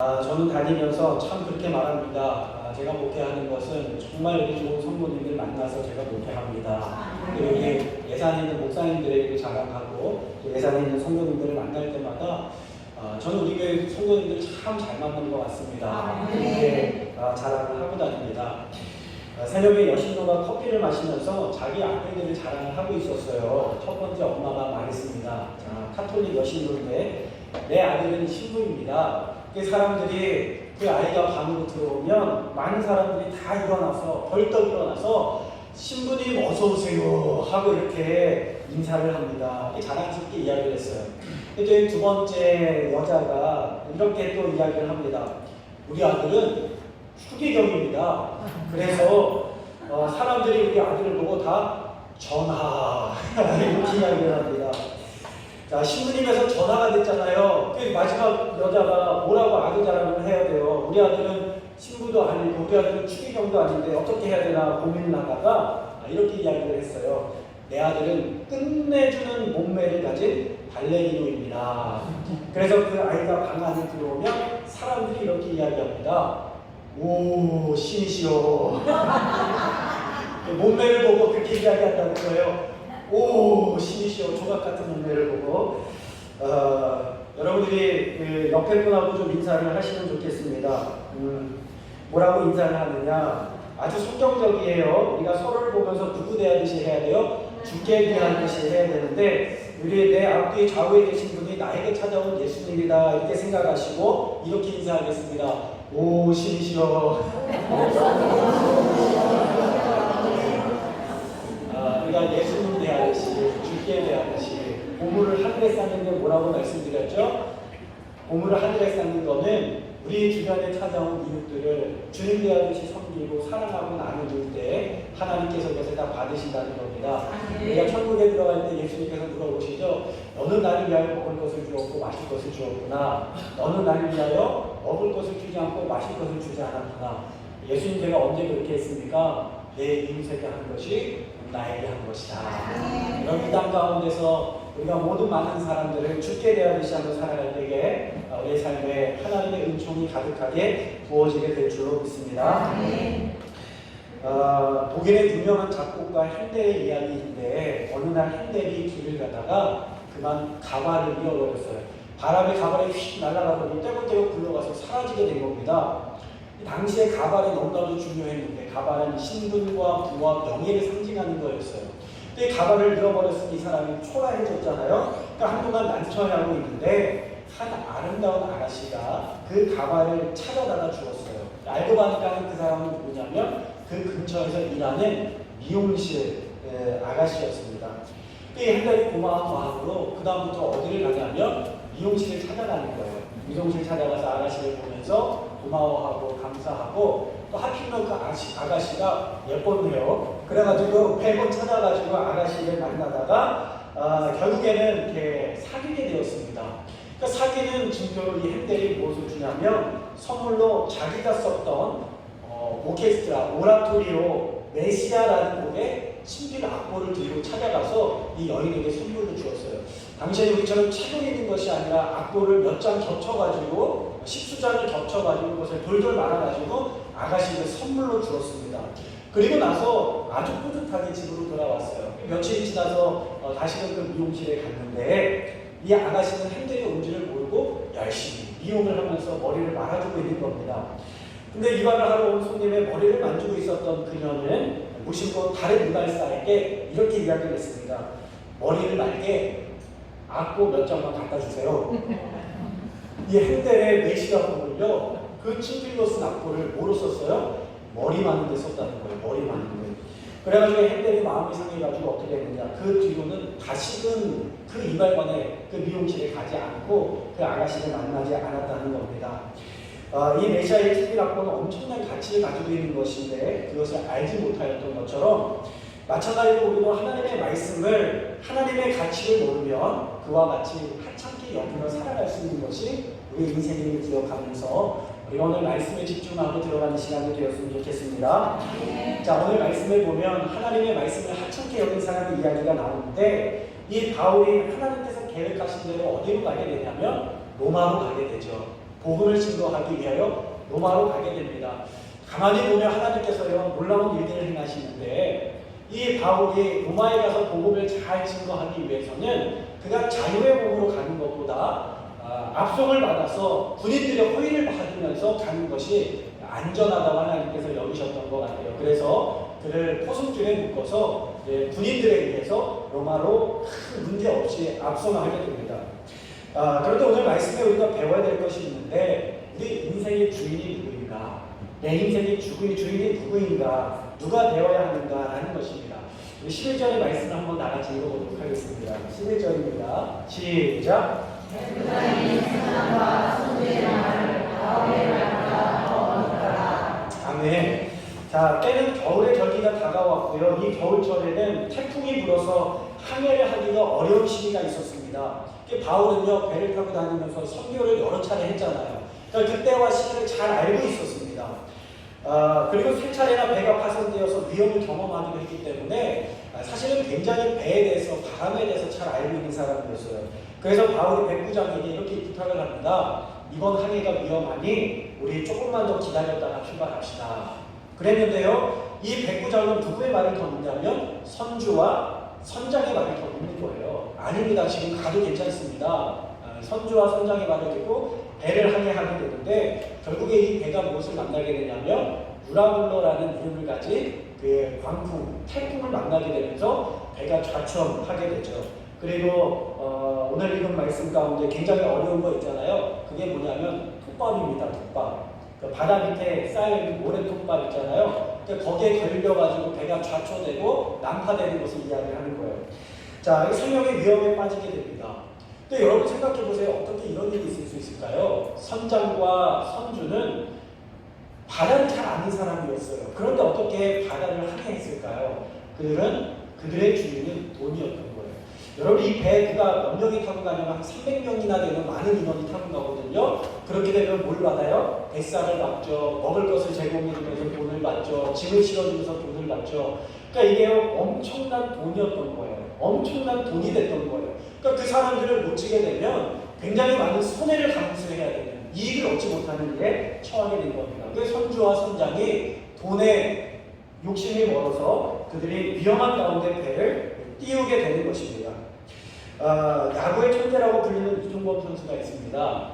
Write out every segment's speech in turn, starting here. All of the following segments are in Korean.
저는 다니면서 참 그렇게 말합니다. 제가 목회하는 것은 정말 우리 좋은 성도님들 만나서 제가 목회합니다. 그리고 예산에 있는 목사님들에게 자랑하고 또 예산에 있는 성도님들을 만날 때마다 저는 우리 교회 성도님들 참 잘 만난 것 같습니다. 그렇게 자랑을 하고 다닙니다. 새벽에 여신도가 커피를 마시면서 자기 아들들을 자랑을 하고 있었어요. 첫 번째 엄마가 말했습니다. 카톨릭 여신도인데 내 아들은 신부입니다. 사람들이 그 아이가 방으로 들어오면 많은 사람들이 다 일어나서 벌떡 일어나서 신부님 어서 오세요 하고 이렇게 인사를 합니다. 자랑스럽게 이야기를 했어요. 그때 두 번째 여자가 이렇게 또 이야기를 합니다. 우리 아들은 추기경입니다. 그래서 사람들이 우리 아들을 보고 다 전하 이렇게 이야기를 합니다. 자, 신부님에서 전화가 됐잖아요. 그 마지막 여자가 뭐라고 아들 자랑을 해야 돼요. 우리 아들은 신부도 아니고 우리 아들은 추기경도 아닌데 어떻게 해야 되나 고민을 하다가 이렇게 이야기를 했어요. 내 아들은 끝내주는 몸매를 가진 발레리노입니다. 그래서 그 아이가 방 안에 들어오면 사람들이 이렇게 이야기합니다. 오, 신이시여. 몸매를 보고 그렇게 이야기한다는 거예요. 오, 신이시여. 조각 같은 몸매를 보고 여러분들이 그 옆에 분하고 좀 인사를 하시면 좋겠습니다. 뭐라고 인사를 하느냐, 아주 성경적이에요. 우리가 서로를 보면서 누구 대하듯이 해야 돼요? 주께 대하듯이 해야 되는데, 우리 내 앞뒤 좌우에 계신 분이 나에게 찾아온 예수님이다 이렇게 생각하시고 이렇게 인사하겠습니다. 오, 신이시여. 우리가 예수님 대하듯이, 주께 대하듯이 보물을 하늘에 쌓는데 뭐라고 말씀드렸죠? 보물을 하늘에 쌓는 거는 우리 주변에 찾아온 이웃들을 주님 대하듯이 섬기고 사랑하고 나누는 때 하나님께서 그것을 다 받으신다는 겁니다. 우리가 천국에 들어갈 때 예수님께서 물어보시죠. 너는 나를 위하여 먹을 것을 주었고 마실 것을 주었구나. 너는 나를 위하여 먹을 것을 주지 않고 마실 것을 주지 않았구나. 예수님 제가 언제 그렇게 했습니까? 내 이웃에게 한 것이 나에게 한 것이다. 이런 이 땅 가운데서 우리가 모든 많은 사람들을 주께 대하듯이 하며 살아갈 때에 우리의 삶에 하나님의 은총이 가득하게 부어지게 될 줄로 믿습니다. 독일의 유명한 작곡가 핸델의 이야기인데, 어느 날 핸델이 길을 가다가 그만 가발을 잃어버렸어요. 바람에 가발이 휙 날아가더니 떼굴떼굴 굴러가서 사라지게 된 겁니다. 당시에 가발이 너무나도 중요했는데, 가발은 신분과 부와 명예를 상징하는 거였어요. 근데 가발을 잃어버렸으니 이 사람이 초라해졌잖아요. 그러니까 한동안 난처해하고 있는데 한 아름다운 아가씨가 그 가발을 찾아다가 주었어요. 알고 보니까 그 사람은 누구냐면 그 근처에서 일하는 미용실 아가씨였습니다. 그 핸들이 고마운 마음으로 그 다음부터 어디를 가냐면 미용실을 찾아가는 거예요. 미용실 찾아가서 아가씨를 보면서 고마워하고 감사하고, 또 하필이면 그 아가씨가 예뻤네요. 그래가지고 100번 찾아가지고 아가씨를 만나다가 결국에는 이렇게 사귀게 되었습니다. 그러니까 사귀는 증표로 이 핸델이 무엇을 주냐면 선물로 자기가 썼던 오케스트라, 오라토리오 메시아라는 곡의 신비 악보를 들고 찾아가서 이 여인에게 선물로 주었어요. 당시에 우리처럼 책을 읽는 것이 아니라 악보를 몇 장 겹쳐가지고, 십수장을 겹쳐가지고 그것을 돌돌 말아가지고 아가씨를 선물로 주었습니다. 그리고 나서 아주 뿌듯하게 집으로 돌아왔어요. 며칠이 지나서 다시는 그 미용실에 갔는데 이 아가씨는 핸들이 온지를 모르고 열심히 미용을 하면서 머리를 말아주고 있는 겁니다. 근데 이발을 하러 온 손님의 머리를 만지고 있었던 그녀는 무심코 다른 이발사에게 이렇게 이야기를 했습니다. 머리를 말게 악보 몇 장만 갖다 주세요. 이 핸델의 메시아 곡을요, 그 친필로 쓴 악보를 뭐로 썼어요? 머리 마는 데 썼다는 거예요. 머리 마는 데. 그래가지고 핸델이 마음이 상해가지고 어떻게 했느냐, 그 뒤로는 다시금 그 이발관에 그 미용실에 가지 않고 그 아가씨를 만나지 않았다는 겁니다. 이 메시아의 친필 악보는 엄청난 가치를 가지고 있는 것인데 그것을 알지 못하였던 것처럼, 마찬가지로 우리도 하나님의 말씀을, 하나님의 가치를 모르면 그와 같이 하찮게 여기며 살아갈 수 있는 것이 우리 인생임을 기억하면서 우리 오늘 말씀에 집중하고 들어가는 시간이 되었으면 좋겠습니다. 자, 오늘 말씀을 보면 하나님의 말씀을 하찮게 여긴 사람의 이야기가 나오는데, 이 바울이 하나님께서 계획하신 대로 어디로 가게 되냐면 로마로 가게 되죠. 복음을 증거하기 위하여 로마로 가게 됩니다. 가만히 보면 하나님께서요 놀라운 일들을 행하시는데 이 바울이 로마에 가서 복음을 잘 증거하기 위해서는 그가 자유의 몸으로 가는 것보다 압송을 받아서 군인들의 호의를 받으면서 가는 것이 안전하다고 하나님께서 여기셨던 것 같아요. 그래서 그를 포승줄에 묶어서 군인들에 의해서 로마로 큰 문제 없이 압송하게 됩니다. 그런데 오늘 말씀에 우리가 배워야 될 것이 있는데 우리 인생의 주인이 누구인가? 내 인생의 주인이 누구인가? 누가 되어야 하는가라는 것입니다. 우리 11절의 말씀을 한번 나같이 읽어보도록 하겠습니다. 11절입니다. 시작! 아멘. 자, 때는 겨울의 절기가 다가왔고요. 이 겨울철에는 태풍이 불어서 항해를 하기가 어려운 시기가 있었습니다. 바울은요 배를 타고 다니면서 선교를 여러 차례 했잖아요. 그러니까 그때와 시기를 잘 알고 있었습니다. 그리고 세 차례나 배가 파손되어서 위험을 경험하기도 했기 때문에 사실은 굉장히 배에 대해서 바람에 대해서 잘 알고 있는 사람이었어요. 그래서 바울이 백부장에게 이렇게 부탁을 합니다. 이번 항해가 위험하니 우리 조금만 더 기다렸다가 출발합시다. 그랬는데요 이 백부장은 누구의 말을 더 듣냐면 선주와 선장의 말을 더 듣는 거예요. 아닙니다. 지금 가도 괜찮습니다. 선주와 선장의 말을 듣고 배를 항해하게 되는데 결국에 이 배가 무엇을 만나게 되냐면 유라굴로라는 이름을 가진 그 광풍, 태풍을 만나게 되면서 배가 좌천하게 되죠. 그리고 오늘 읽은 말씀 가운데 굉장히 어려운 거 있잖아요. 그게 뭐냐면 톱밥입니다. 톱밥. 그 바다 밑에 쌓여있는 모래톱밥 있잖아요. 거기에 걸려가지고 배가 좌초되고 난파되는 것을 이야기하는 거예요. 자, 생명의 위험에 빠지게 됩니다. 근데 여러분 생각해 보세요. 어떻게 이런 일이 있을 수 있을까요? 선장과 선주는 바다를 잘 아는 사람이었어요. 그런데 어떻게 바다를 항해했을까요? 그들의 주인은 돈이었던 거예요. 여러분 이 배가 몇 명이 타고 가냐면 한 300명이나 되는 많은 인원이 타고 가거든요. 그렇게 되면 뭘 받아요? 뱃살을 받죠. 먹을 것을 제공해주면서 돈을 받죠. 짐을 실어주면서 돈을 받죠. 그러니까 이게 엄청난 돈이었던 거예요. 엄청난 돈이 됐던 거예요. 그러니까 그 사람들을 놓치게 되면 굉장히 많은 손해를 감수해야 되는 이익을 얻지 못하는 일에 처하게 된 겁니다. 그래서 선주와 선장이 돈에 욕심이 멀어서 그들이 위험한 가운데 배를 띄우게 되는 것입니다. 야구의 천재라고 불리는 이종범 선수가 있습니다.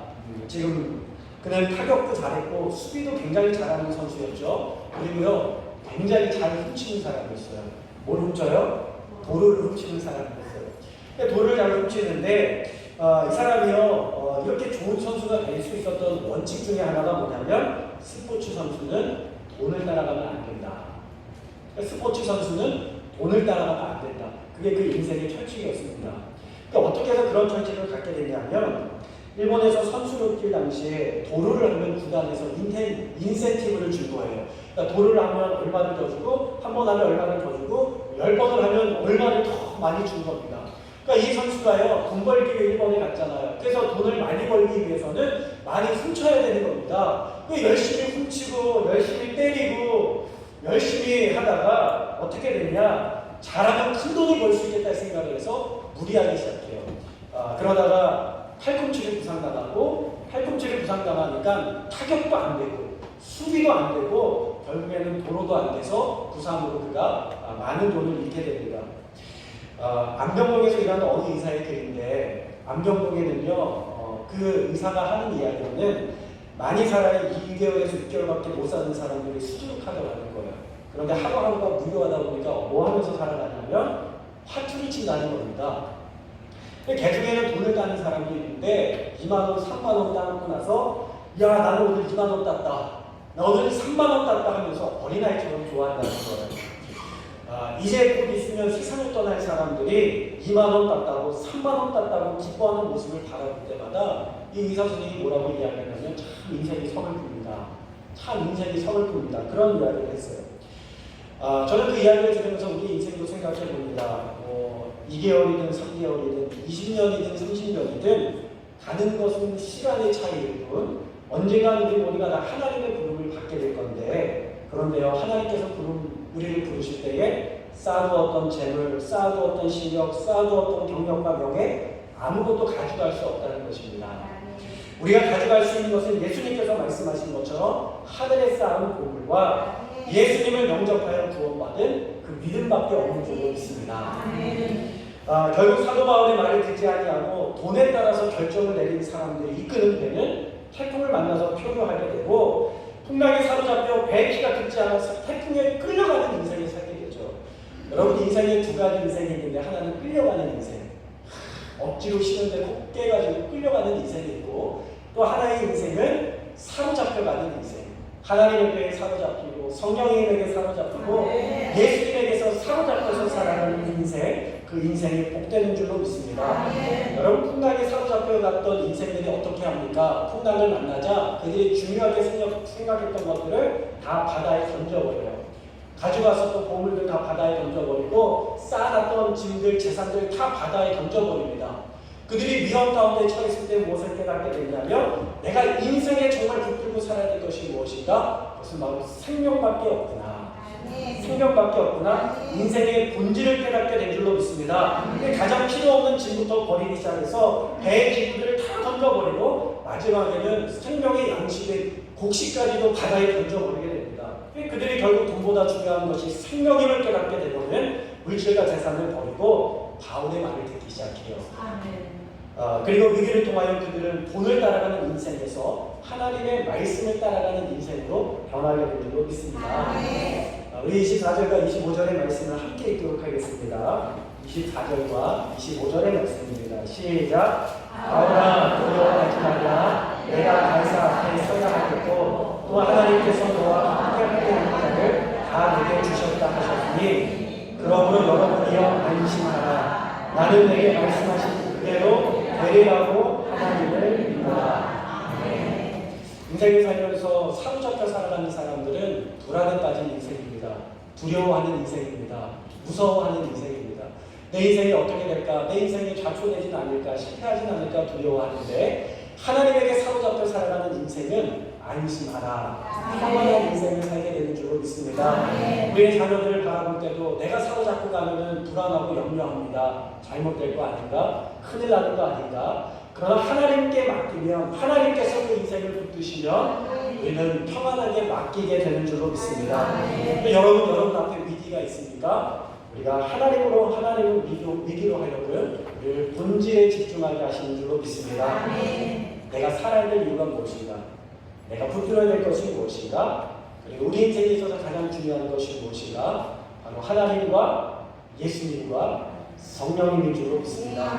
지금 그는 타격도 잘했고 수비도 굉장히 잘하는 선수였죠. 그리고요 굉장히 잘 훔치는 사람이었어요. 뭘 훔쳐요? 돌을 훔치는 사람이었어요. 돌을 잘 훔치는데 이 사람이요 이렇게 좋은 선수가 될 수 있었던 원칙 중에 하나가 뭐냐면 스포츠 선수는 돈을 따라가면 안 된다. 스포츠 선수는 돈을 따라가면 안 된다. 그게 그 인생의 철칙이었습니다. 그러니까 어떻게 해서 그런 철칙을 갖게 됐냐면 일본에서 선수로 뛸 당시에 도루를 하면 구단에서 인센티브를 줄 거예요. 그러니까 도루를 하면 얼마를 더 주고 한 번 하면 얼마를 더 주고 10번을 하면 얼마를 더 많이 준 겁니다. 그러니까 이 선수가요 돈 벌기 위해 일본에 갔잖아요. 그래서 돈을 많이 벌기 위해서는 많이 훔쳐야 되는 겁니다. 열심히 훔치고 열심히 때리고 열심히 하다가 어떻게 되냐 잘하면 큰 돈을 벌 수 있겠다 생각을 해서 무리하기 시작해요. 그러다가 팔꿈치를 부상당하니까 타격도 안 되고 수비도 안 되고 결국에는 도로도 안 돼서 부상으로 그가 많은 돈을 잃게 됩니다. 안병동에서 일하는 어느 의사의 글인데 안병동에는요 그 의사가 하는 이야기는 많이 살아야 2개월에서 6개월밖에 못 사는 사람들이 수두룩하다는 거예요. 그런데 하루하루가 무료하다 보니까 뭐 하면서 살아가냐면 화투를 친다는 겁니다. 개중에는 돈을 따는 사람도 있는데 2만원, 3만원 따놓고 나서 야 나는 오늘 2만원 땄다. 나 오늘 3만원 땄다 하면서 어린아이처럼 좋아한다는 거예요. 이제 곧 있으면 세상을 떠날 사람들이 2만원 땄다고 3만원 땄다고 기뻐하는 모습을 바라볼 때마다 이 의사 선생님이 뭐라고 이야기하냐면 참 인생이 서글픕니다. 참 인생이 서글픕니다. 그런 이야기를 했어요. 저는 그 이야기를 들으면서 우리 인생도 생각해 봅니다. 2개월이든 3개월이든 20년이든 30년이든 가는 것은 시간의 차이일 뿐 언젠가 우리 모두가 다 하나님의 부름을 받게 될 건데 그런데요 하나님께서 우리를 부르실 때에 쌓아두었던 재물, 쌓아두었던 실력, 쌓아두었던 경력과 명예 아무것도 가져갈 수 없다는 것입니다. 우리가 가져갈 수 있는 것은 예수님께서 말씀하신 것처럼 하늘에 쌓은 보물과 예수님을 영접하여 구원받은 그 믿음밖에 없는 줄로 믿습니다. 결국 사도 바울의 말을 듣지 아니하고 돈에 따라서 결정을 내린 사람들이 이끄는 배는 태풍을 만나서 표류하게 되고, 풍랑에 사로잡혀 배의 키가 듣지 않아서 태풍에 끌려가는 인생을 살게 되죠. 여러분, 인생에 두 가지 인생이 있는데, 하나는 끌려가는 인생, 억지로 쉬는데 꼭 깨가지고 끌려가는 인생이 있고, 또 하나의 인생은 사로잡혀가는 인생, 하나님의 배에 사로잡히고 성령님에게 사로잡히고 예수님에게서 사로잡혀서 살아가는 인생, 그 인생이 복되는 줄로 믿습니다. 여러분, 풍랑에 사로잡혀갔던 인생들이 어떻게 합니까? 풍랑을 만나자 그들이 중요하게 생각했던 것들을 다 바다에 던져버려요. 가져갔었던 보물들 다 바다에 던져버리고, 쌓아놨던 짐들, 재산들 다 바다에 던져버립니다. 그들이 위험 가운데 처했을 때 무엇을 깨닫게 되냐면, 내가 인생에 정말 붙들고 살아야 될 것이 무엇인가? 그것은 바로 생명밖에 없구나. 생명밖에 없구나. 인생의 본질을 깨닫게 된 줄로 믿습니다. 가장 필요 없는 짐부터 버리기 시작해서 배의 기구들을 다 던져버리고, 마지막에는 생명의 양식의 곡식까지도 바다에 던져버리게 됩니다. 그들이 결국 돈보다 중요한 것이 생명임을 깨닫게 되고는 물질과 재산을 버리고 바울의 말을 듣기 시작해요. 그리고 위기를 통하여 그들은 돈을 따라가는 인생에서 하나님의 말씀을 따라가는 인생으로 변하게 된 줄로 믿습니다. 우리 24절과 25절의 말씀을 함께 읽도록 하겠습니다. 24절과 25절의 말씀입니다. 시작. 바울아, 두려워하지 말라. 내가 간사 앞에 서야 하겠고, 또 하나님께서 너와 함께 하게 될 자를 다 내게 주셨다 하셨으니, 그러므로 여러분이여 안심하라. 나는 내게 말씀하신 그대로 되리라고 하나님을 믿노라. 인생을 살면서 사로잡혀 살아가는 사람들은 불안에 빠진 인생입니다. 두려워하는 인생입니다. 무서워하는 인생입니다. 내 인생이 어떻게 될까? 내 인생이 좌초되진 않을까? 실패하진 않을까? 두려워하는데, 하나님에게 사로잡혀 살아가는 인생은 안심하라. 평안한 인생을 살게 되는 줄로 믿습니다. 우리의 자녀들을 바라볼 때도 내가 사로잡고 가면은 불안하고 염려합니다. 잘못될 거 아닌가? 큰일 나는 거 아닌가? 그러나 하나님께 맡기면, 하나님께서 그 인생을 붙드시면 우리는 평안하게 맡기게 되는 줄로 믿습니다. 여러분 앞에 위기가 있습니까? 우리가 하나님을 위기로 하려면 늘 본질에 집중하게 하시는 줄로 믿습니다. 내가 살아야 될 이유가 무엇인가? 내가 붙들어야 될 것이 무엇인가? 그리고 우리 인생에 있어서 가장 중요한 것이 무엇인가? 바로 하나님과 예수님과 성령님인 줄로 믿습니다.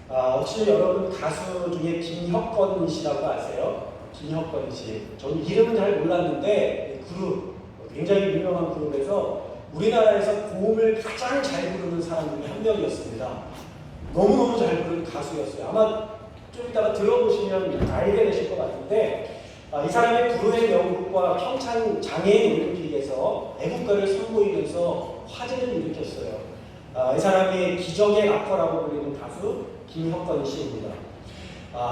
혹시 여러분 가수 중에 김혁건 씨라고 아세요? 김혁건 씨. 저는 이름은 잘 몰랐는데 그룹, 굉장히 유명한 그룹에서 우리나라에서 고음을 가장 잘 부르는 사람 중에 한 명이었습니다. 너무너무 잘 부르는 가수였어요. 아마 좀 이따가 들어보시면 알게 되실 것 같은데, 이 사람의 불후의 명곡과 평창 장애인 올림픽에서 애국가를 선보이면서 화제를 일으켰어요. 이 사람이 기적의 락커라고 불리는 가수 김혁건 씨입니다.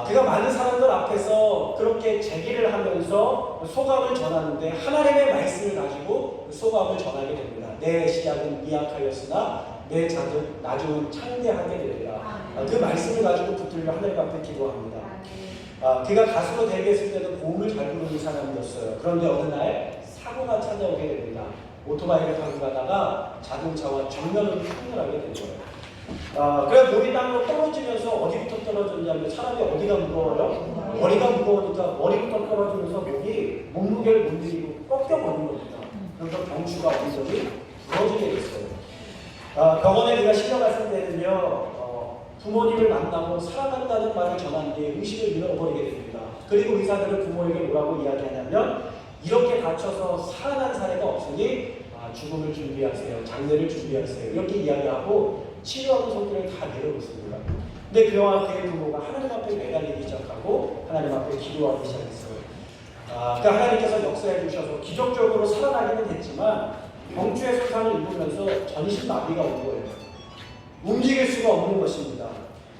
그가 많은 사람들 앞에서 그렇게 제기를 하면서 소감을 전하는데, 하나님의 말씀을 가지고 소감을 전하게 됩니다. 내 시작은 미약하였으나 내 나중은 창대하게 되리라. 그 말씀을 가지고 붙들려 하나님 앞에 기도합니다. 그가 가수로 데뷔했을 때도 고음을 잘 부르는 사람이었어요. 그런데 어느 날 사고가 찾아오게 됩니다. 오토바이를 타고 가다가 자동차와 정면으로 충돌을 하게 된 거예요. 그래서 몸이 땅으로 떨어지면서 어디부터 떨어졌냐면, 사람이 어디가 무거워요? 머리가 무거우니까 머리부터 떨어지면서 몸무게를 못 이기고 꺾여버린 겁니다. 그래서 경추가 완전히 부러지게 됐어요. 병원에 그가 실려갔을 때는요, 부모님을 만나고 사랑한다는 말을 전한 뒤에 의식을 잃어버리게 됩니다. 그리고 의사들은 부모에게 뭐라고 이야기하냐면, 이렇게 다쳐서 살아난 사례가 없으니 죽음을 준비하세요, 장례를 준비하세요, 이렇게 이야기하고 치료하는 손길을 다 내려놓습니다. 근데 그와 그의 부모가 하나님 앞에 매달리기 시작하고 하나님 앞에 기도하기 시작했어요. 그러니까 하나님께서 역사해 주셔서 기적적으로 살아나기는 했지만, 경추의 손상을 입으면서 전신마비가 온 거예요. 움직일 수가 없는 것입니다.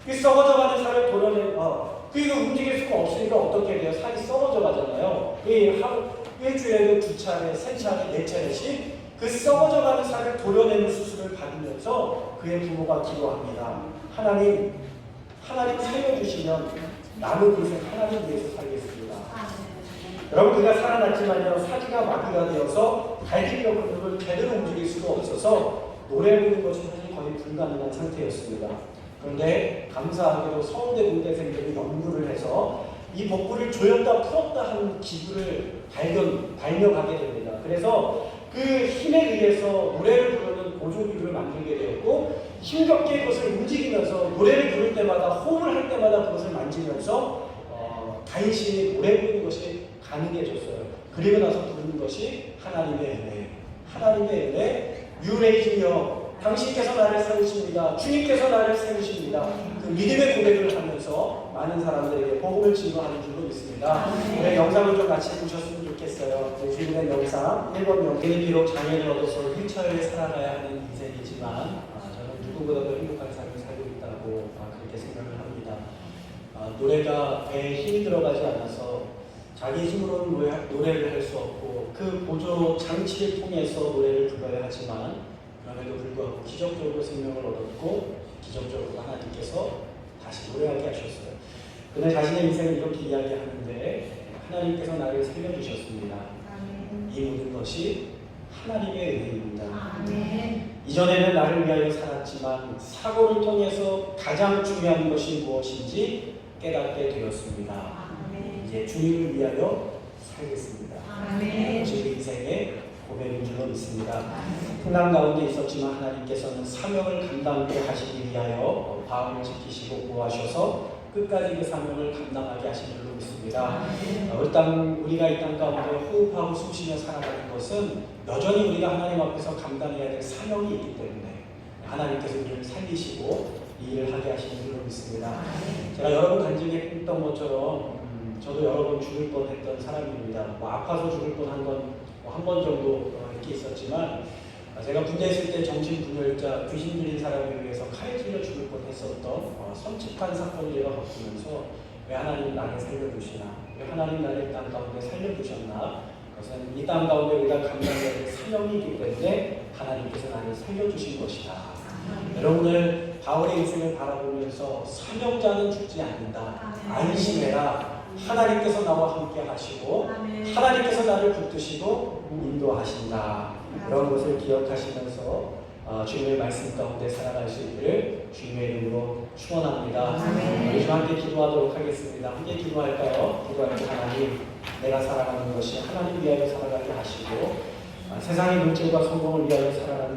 그 썩어져가는 살을 도려내, 그러니까 움직일 수가 없으니까 어떻게 돼요? 살이 썩어져 가잖아요. 일주일에 2차례, 3차례, 4차례씩 그 썩어져가는 살을 도려내는 수술을 받으면서 그의 부모가 기도합니다. 하나님 살려주시면 남은 인생 하나님 위해서 살겠습니다. 여러분, 그가 살아났지만요, 사지가 마비가 되어서 발길력 근육을 제대로 움직일 수가 없어서 노래 부르는 것이 사실 거의 불가능한 상태였습니다. 그런데 감사하게도 서울대 공대생들이 연구를 해서 이 복부를 조였다 풀었다 하는 기구를 발명하게 됩니다. 그래서 그 힘에 의해서 노래를 부르는 보조기구를 만들게 되었고, 힘겹게 그것을 움직이면서 노래를 부를 때마다, 호흡을 할 때마다 그것을 만지면서 간신히 노래 부르는 것이 가능해졌어요. 그리고 나서 부르는 것이 하나님의 은혜. 하나님의 은혜, 유레이즈며 당신께서 나를 세우십니다. 주님께서 나를 세우십니다. 그 믿음의 고백을 하면서 많은 사람들에게 복음을 증거하는 줄로 믿습니다. 오늘 영상을 좀 같이 보셨으면 좋겠어요. 주님의 영상 1번 영상. 비록 장애를 얻어서 휠체어에 살아가야 하는 인생이지만 저는 누구보다도 행복한 삶을 살고 있다고 그렇게 생각을 합니다. 노래가 배에 힘이 들어가지 않아서 자기 힘으로는 노래를 할 수 없고 그 보조 장치를 통해서 노래를 불러야 하지만, 그럼에도 불구하고 기적적으로 생명을 얻었고 기적적으로 하나님께서 다시 노래하게 하셨어요. 그는 자신의 인생을 이렇게 이야기하는데, 하나님께서 나를 살려주셨습니다. 이 모든 것이 하나님의 은혜입니다. 이전에는 나를 위하여 살았지만 사고를 통해서 가장 중요한 것이 무엇인지 깨닫게 되었습니다. 이제 주님을 위하여 살겠습니다. 그것이 그 인생의 고백인 줄로 믿습니다. 풍랑 가운데 있었지만 하나님께서는 사명을 감당케 하시기 위하여 바울을 지키시고 구하셔서 끝까지 그 사명을 감당하게 하신 줄로 믿습니다. 우리가 이 땅 가운데 호흡하고 숨쉬며 살아가는 것은 여전히 우리가 하나님 앞에서 감당해야 될 사명이 있기 때문에 하나님께서 우리를 살리시고 이 일을 하게 하시는 줄로 믿습니다. 제가 여러분 간증했던 것처럼 저도 여러 번 죽을 뻔했던 사람입니다. 아파서 죽을 뻔한 건 한 번 정도 이렇게 있었지만, 제가 군대 있을 때 정신분열자, 귀신 들린 사람에 의해서 칼에 찔려 죽을 뻔했었던 섬찟한 사건을 제가 겪으면서 왜 하나님 나를 살려주시나, 왜 하나님 나를 이 땅 가운데 살려주셨나, 그것은 이 땅 가운데 우리가 감당해야 될 사명이기 때문에 하나님께서 나를 살려주신 것이다. 여러분을 바울의 인생을 바라보면서 사명자는 죽지 않는다, 안심해라, 하나님께서 나와 함께 하시고 하나님께서 나를 붙드시고 인도하신다, 이런 것을 기억하시면서 주님의 말씀 가운데 살아갈 수 있기를 주님의 이름으로 축원합니다. 우리 좀 함께 기도하도록 하겠습니다. 함께 기도할까요? 기도할 때 하나님, 내가 살아가는 것이 하나님 위하여 살아가게 하시고 세상의 물질과 성공을 위하여 살아가는